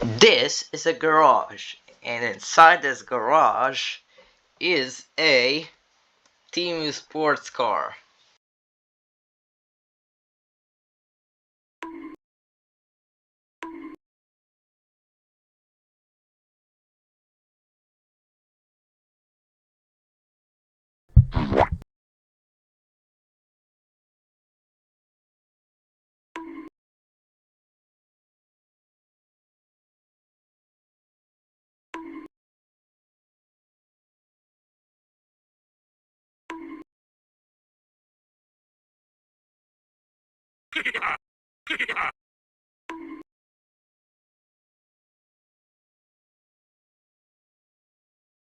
This is a garage, and inside this garage is a temu sports car.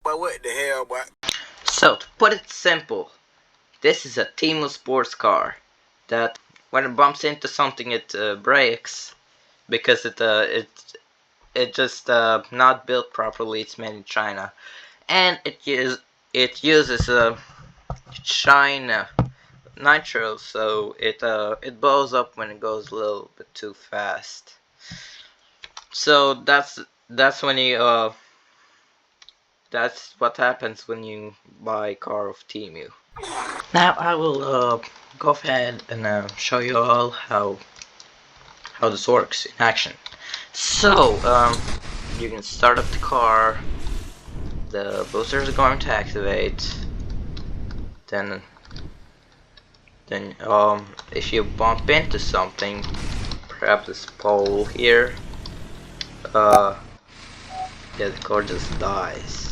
But what the hell, boy? So, to put it simple, this is a temu sports car that when it bumps into something it breaks because it just not built properly. It's made in China, and it uses China nitro, so it blows up when it goes a little bit too fast. So that's when you that's what happens when you buy a car of Temu. Now I will go ahead and show you all how this works in action. So you can start up the car. The boosters are going to activate. Then if you bump into something, perhaps this pole here, yeah, the car just dies.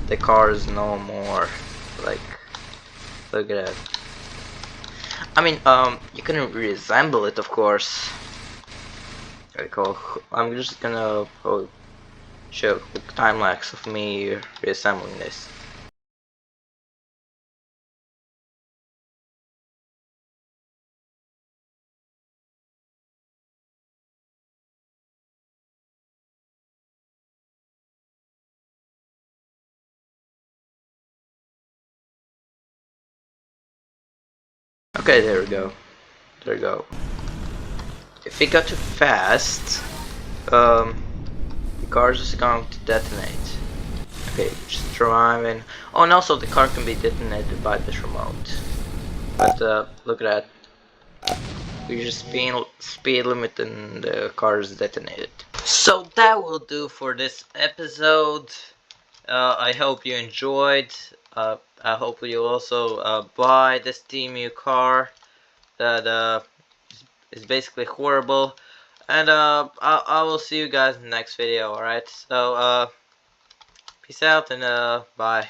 The car is no more. Like, look at that. I mean, you can reassemble it, of course. Very cool. I'm just gonna show a time lapse of me reassembling this. Okay, there we go. There we go. If it got too fast, the car is just going to detonate. Okay, just driving. Oh, and also the car can be detonated by this remote. But look at that. We just speed limit and the car is detonated. So that will do for this episode. I hope you enjoyed. I hope you also buy this Temu car that is basically horrible. And I will see you guys in the next video. Alright, so peace out and bye.